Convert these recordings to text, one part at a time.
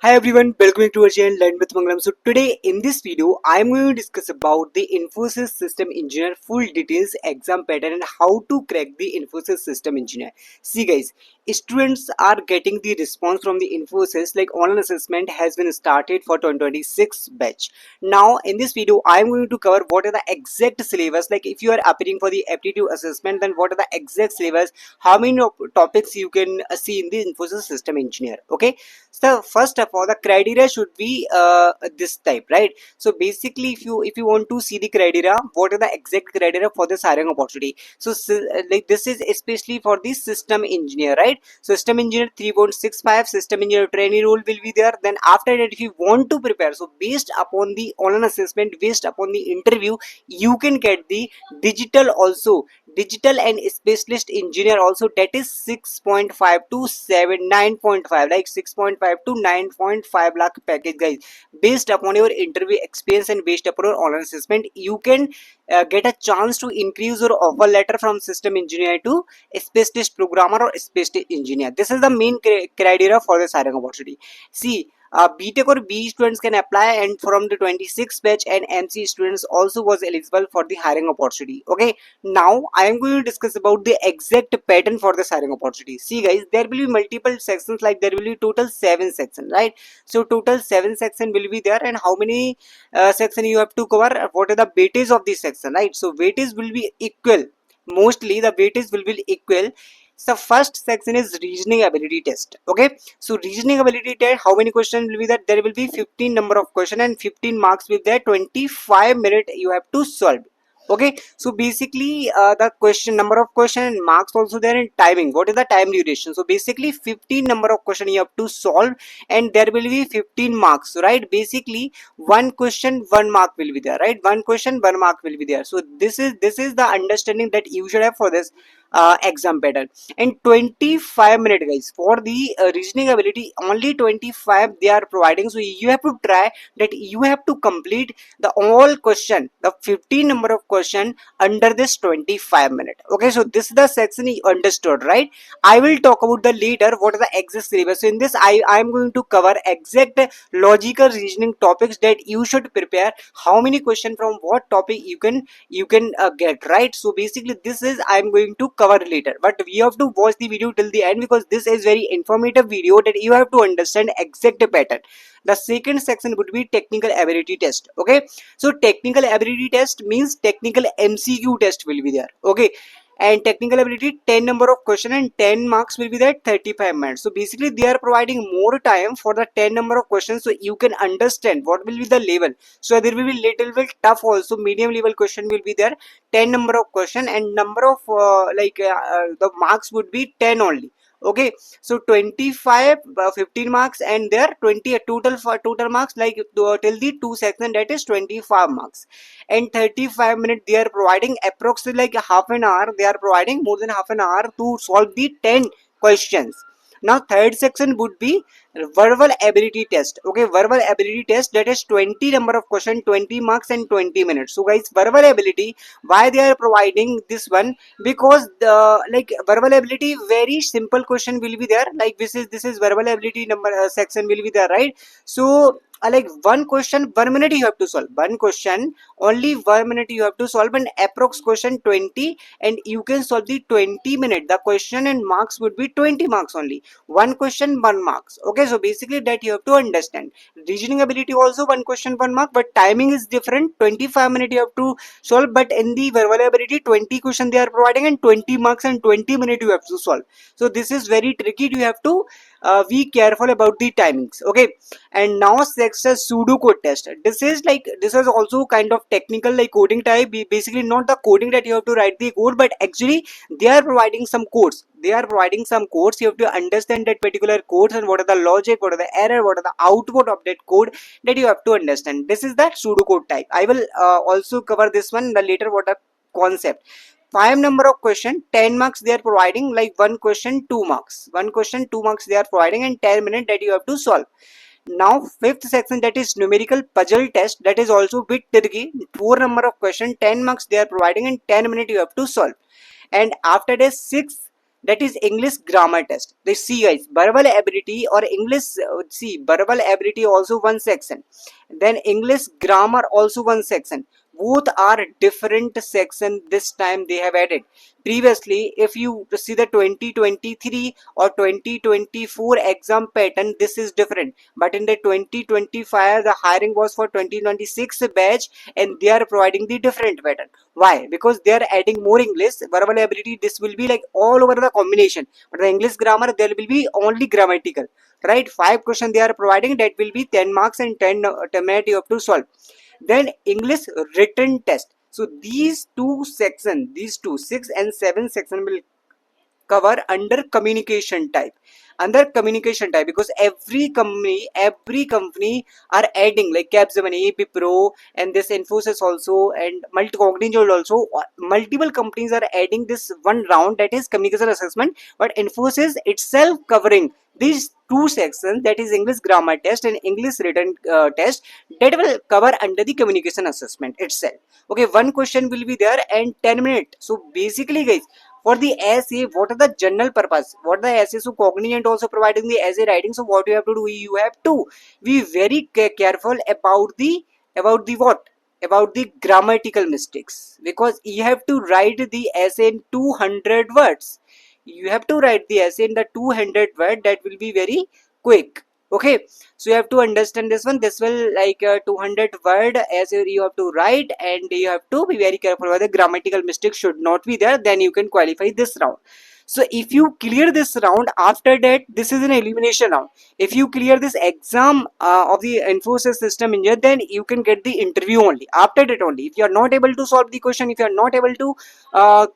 Hi everyone, welcome to our channel Learn with Mangalam. So today in this video, I am going to discuss about the Infosys System Engineer full details exam pattern and how to crack the Infosys System Engineer. See guys, students are getting the response from the Infosys like online assessment has been started for 2026 batch. Now in this video, I am going to cover what are the exact syllabus, like if you are appearing for the aptitude assessment, then what are the exact syllabus, how many topics you can see in the Infosys System Engineer. Okay. So first of all, the criteria should be this type, right? So basically, if you want to see the criteria, what are the exact criteria for this hiring opportunity? So like this is especially for the system engineer, right? So system engineer 3.65, system engineer trainee role will be there. Then after that, if you want to prepare, so based upon the online assessment, based upon the interview, you can get the digital also, digital and specialist engineer also, that is 6.5 to 9.5, like 6.5 to 9.5 lakh package guys. Based upon your interview experience and based upon your online assessment, you can get a chance to increase your offer letter from system engineer to specialist programmer or specialist engineer. This is the main criteria for this hiring opportunity. See, BTech or B students can apply, and from the 26 batch and MC students also was eligible for the hiring opportunity. Okay, now I am going to discuss about the exact pattern for this hiring opportunity. See guys, there will be multiple sections, like there will be total 7 sections, right? So total 7 section will be there, and how many section you have to cover, what are the weightage of this section, right? So weightage will be equal, mostly the weightage will be equal. So first section is reasoning ability test. Okay, so reasoning ability test, how many questions will be that? There will be 15 number of question and 15 marks with that, 25 minutes you have to solve. Okay, so basically the question, number of question and marks also there, in timing, what is the time duration? So basically 15 number of question you have to solve, and there will be 15 marks, right? Basically one question one mark will be there, right? One question one mark will be there. So this is the understanding that you should have for this exam pattern. And 25 minute guys for the reasoning ability, only 25 they are providing. So you have to try that, you have to complete the all question, the 15 number of question under this 25 minute. Okay, so this is the section you understood, right? I will talk about the later what are the exact syllabus. So in this I am going to cover exact logical reasoning topics that you should prepare, how many question from what topic you can get, right? So basically this is I am going to cover later, but we have to watch the video till the end, because this is very informative video that you have to understand exact pattern. The second section would be technical ability test. Okay, so technical ability test means technical MCQ test will be there. Okay, and technical ability 10 number of question and 10 marks will be there, 35 minutes. So basically they are providing more time for the 10 number of questions, so you can understand what will be the level. So there will be little bit tough also, medium level question will be there, 10 number of question, and number of the marks would be 10 only. Okay, so 25 15 marks, and there 20 total for total marks, like till the 2 section, that is 25 marks. And 35 minutes they are providing, approximately like half an hour they are providing, more than half an hour to solve the 10 questions. Now third section would be verbal ability test. Okay, verbal ability test, that is 20 number of question, 20 marks and 20 minutes. So guys, verbal ability, why they are providing this one? Because the like verbal ability, very simple question will be there, like this is verbal ability number section will be there, right? So like one question 1 minute you have to solve, one question only 1 minute you have to solve, and approx question 20, and you can solve the 20 minute the question, and marks would be 20 marks only, one question one marks. Okay, so basically that you have to understand. Reasoning ability also one question one mark, but timing is different, 25 minutes you have to solve, but in the verbal ability 20 question they are providing, and 20 marks and 20 minutes you have to solve. So this is very tricky, you have to be careful about the timings. Okay, and now next is pseudo code test. This is also kind of technical, like coding type. Basically not the coding that you have to write the code, but actually they are providing some codes, you have to understand that particular codes, and what are the logic, what are the error, what are the output of that code, that you have to understand. This is that pseudo code type. I will also cover this one the later, what a concept. 5 number of question, 10 marks they are providing, like one question 2 marks, they are providing, and 10 minutes that you have to solve. Now fifth section, that is numerical puzzle test, that is also bit tricky, 4 number of question, 10 marks they are providing, and 10 minutes you have to solve. And after this, sixth that is English grammar test. They see guys, verbal ability or English, see, verbal ability also one section, then English grammar also one section. Both are different section. This time they have added. Previously, if you see the 2023 or 2024 exam pattern, this is different. But in the 2025, the hiring was for 2026 batch, and they are providing the different pattern. Why? Because they are adding more English verbal ability. This will be like all over the combination, but the English grammar there will be only grammatical, right? 5 questions they are providing, that will be 10 marks and 10 minutes you have to solve. Then English written test. So these two sections, these two 6 and 7 section will cover under communication type, under communication type, because every company are adding like Capgemini, AP Pro, and this Infosys also, and Cognizant also. Multiple companies are adding this one round, that is communication assessment, but Infosys itself covering these two sections, that is English grammar test and English written test, that will cover under the communication assessment itself. Okay, one question will be there and 10 minutes. So basically guys, for the essay, what are the general purpose, what the essay, so Cognizant also providing the essay writing. So what you have to do, you have to be very careful about the what, about the grammatical mistakes, because you have to write the essay in 200 words. You have to write the essay in the 200 word, that will be very quick. Okay, so you have to understand this one. This will like 200 word essay you have to write, and you have to be very careful whether grammatical mistakes should not be there, then you can qualify this round. So if you clear this round, after that this is an elimination round. If you clear this exam of the Infosys system engineer, then you can get the interview only. After that only, if you are not able to solve the question, if you are not able to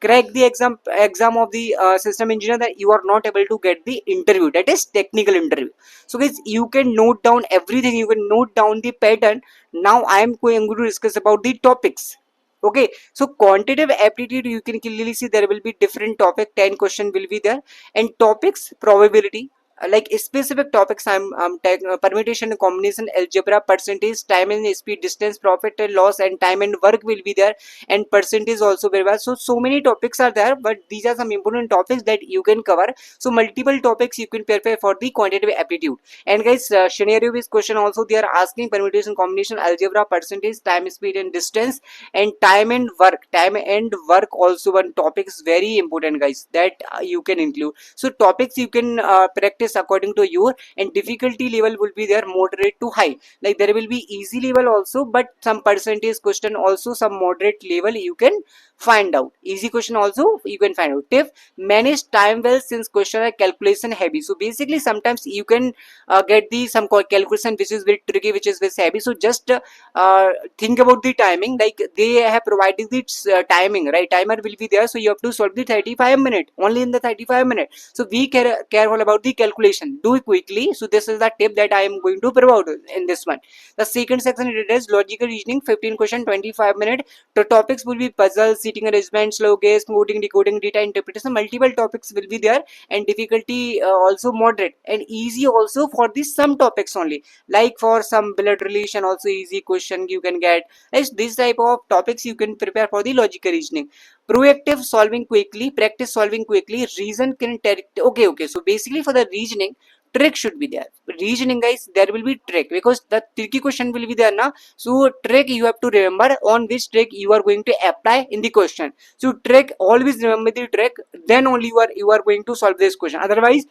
crack the exam of the system engineer, then you are not able to get the interview, that is technical interview. So guys, you can note down everything, you can note down the pattern. Now I am going to discuss about the topics. Okay, so quantitative aptitude, you can clearly see there will be different topic, 10 question will be there. And topics, probability, like specific topics, permutation and combination, algebra, percentage, time and speed, distance, profit and loss, and time and work will be there, and percentage also very well. So many topics are there, but these are some important topics that you can cover. So multiple topics you can prepare for the quantitative aptitude. And guys, scenario based question also they are asking, permutation, combination, algebra, percentage, time, speed and distance, and time and work. Time and work also one topic is very important guys, that you can include. So topics you can practice according to you, and difficulty level will be there moderate to high. Like there will be easy level also, but some percentage question also, some moderate level you can find out. Easy question also you can find out. Tip, manage time well since question are calculation heavy. So basically sometimes you can get the some calculation which is very tricky, which is very heavy. So just think about the timing, like they have provided this timing, right? Timer will be there, so you have to solve the 35 minute, only in the 35 minute. So be careful about the calculation, do it quickly. So this is the tip that I am going to provide in this one. The second section it is logical reasoning, 15 question, 25 minute. The topics will be puzzle, seating arrangement, slow gaze, coding, decoding, data interpretation. Multiple topics will be there, and difficulty also moderate, and easy also for the some topics only. Like for some blood relation also easy question you can get. As this type of topics you can prepare for the logical reasoning. Proactive solving quickly, practice solving quickly, reason can okay. So basically for the reasoning, trick should be there. Reasoning guys, there will be trick, because the tricky question will be there now. So trick you have to remember on which trick you are going to apply in the question. So trick, always remember the trick, then only you are going to solve this question. Otherwise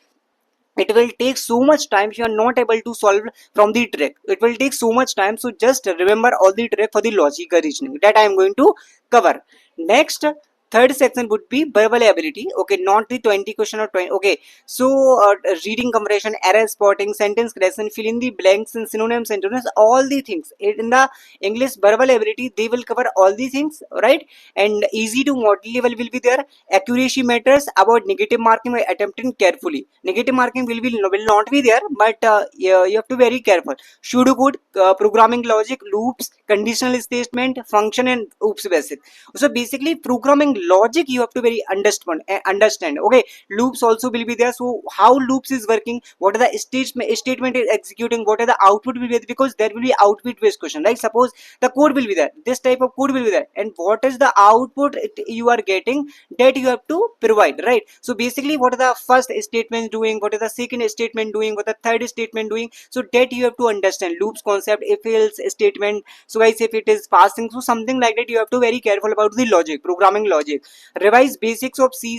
it will take so much time if you are not able to solve from the trick. It will take so much time. So just remember all the trick for the logical reasoning that I am going to cover. Next, third section would be verbal ability. Okay, not the 20 question or 20. Okay, so reading comprehension, error spotting, sentence creation, fill in the blanks and synonyms, antonyms, all the things in the English verbal ability they will cover all the things, right? And easy to moderate level will be there. Accuracy matters, about negative marking by attempting carefully. Negative marking will not be there, but you have to be very careful. Pseudocode, programming logic, loops, conditional statement, function, and oops basic. So basically programming logic you have to very understand. Okay, loops also will be there. So how loops is working, what are the statement is executing, what are the output will be there, because there will be output based question, right? Suppose the code will be there, this type of code will be there, and what is the output you are getting, that you have to provide, right? So basically what are the first statement doing, what is the second statement doing, what the third statement doing, so that you have to understand loops concept, if else statement. So guys, if it is passing through something like that, you have to very careful about the logic, programming logic. Revise basics of C++,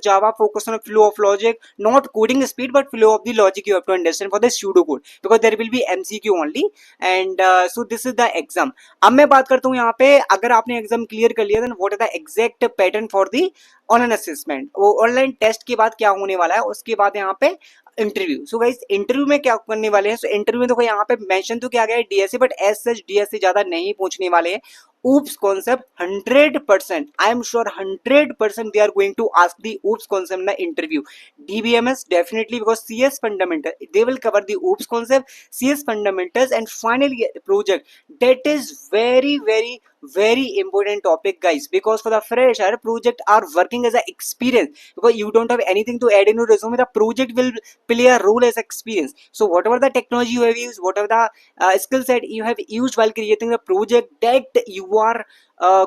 Java, focus on flow of logic, not coding speed but flow of the logic you have to understand for the pseudocode, because there will be MCQ only. And so this is the exam. अब मैं बात करता हूँ यहाँ पे, अगर आपने exam clear कर लिया, then what is the exact pattern for the online assessment, वो ऑनलाइन टेस्ट के बाद क्या होने वाला है, उसके बाद यहाँ पे इंटरव्यू. सो गाइस इंटरव्यू में क्या करने वाले हैं, सो इंटरव्यू में देखो यहाँ पे मेंशन तो किया गया है DSA, but as such DSA ज्यादा नहीं पूछने वाले हैं. oops concept 100%, I am sure 100% they are going to ask the oops concept in the interview. DBMS definitely, because CS fundamental they will cover the oops concept, CS fundamentals, and finally project. That is very important topic guys, because for the fresher project are working as an experience, because you don't have anything to add in your resume, the project will play a role as experience. So whatever the technology you have used, whatever the skill set you have used while creating the project, that you are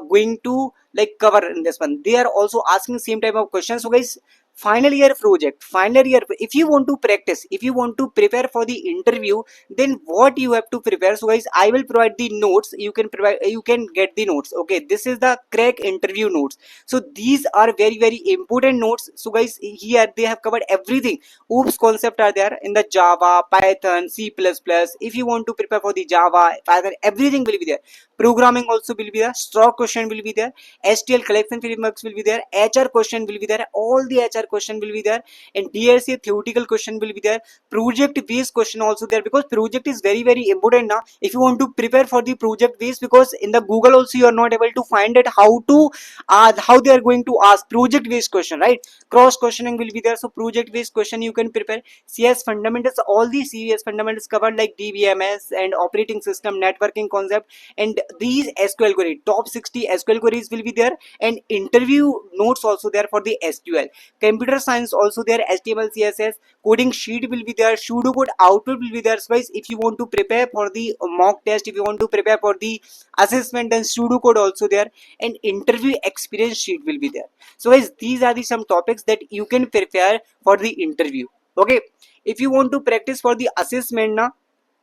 going to like cover in this one, they are also asking same type of questions. So guys, final year project, final year, if you want to practice, if you want to prepare for the interview, then what you have to prepare. So guys, I will provide the notes, you can provide, you can get the notes. Okay, this is the crack interview notes. So these are very important notes. So guys, here they have covered everything. Oops concept are there in the Java, Python, C++. If you want to prepare for the Java, Python, everything will be there. Programming also will be there, stock question will be there, STL collection frameworks will be there, HR question will be there, all the HR question will be there, and DRC theoretical question will be there, project based question also there, because project is very important now. If you want to prepare for the project based, because in the Google also you are not able to find it how to how they are going to ask project based question, right? Cross questioning will be there, so project based question you can prepare. CS fundamentals, all the CS fundamentals covered, like DBMS and operating system, networking concept, and these SQL query, top 60 SQL queries will be there, and interview notes also there for the SQL. Computer science also there, HTML, CSS, coding sheet will be there, pseudocode output will be there. So guys, if you want to prepare for the mock test, if you want to prepare for the assessment, then pseudocode also there, and interview experience sheet will be there. So guys, these are the some topics that you can prepare for the interview. Okay, if you want to practice for the assessment now,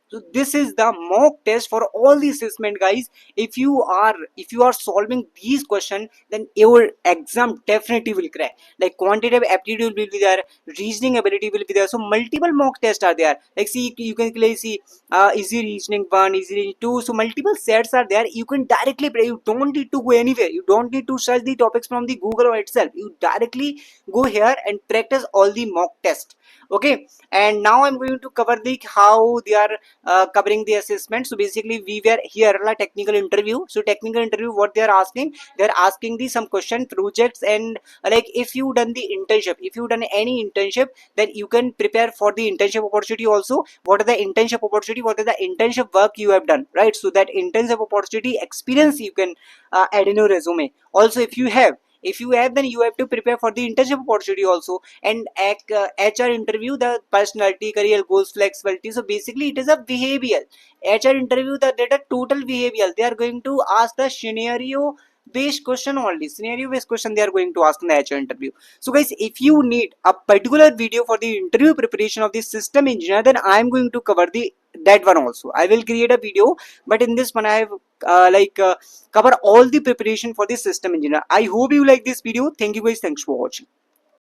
so this is the mock test for all the assessment guys. If you are solving these questions, then your exam definitely will crack. Like quantitative aptitude will be there, reasoning ability will be there. So multiple mock tests are there. Like see, you can clearly see easy reasoning 1, easy reasoning 2. So multiple sets are there, you can directly play, you don't need to go anywhere, you don't need to search the topics from the Google or itself, you directly go here and practice all the mock tests. Okay, and now I'm going to cover the how they are covering the assessment. So basically we were here like technical interview. So technical interview, what they are asking, they're asking the some question projects, and like if you done the internship, if you done any internship, then you can prepare for the internship opportunity also. What are the internship opportunity, what is the internship work you have done, right? So that internship opportunity experience you can add in your resume. Also if you have, then you have to prepare for the internship opportunity also. And HR interview, the personality, career goals, flexibility. So basically it is a behavioral HR interview, the data total behavioral, they are going to ask the scenario based question only, scenario based question they are going to ask in the HR interview. So guys, if you need a particular video for the interview preparation of the system engineer, then I am going to cover the that one also. I will create a video, but in this one I have cover all the preparation for the system engineer. I hope you like this video. Thank you guys, thanks for watching.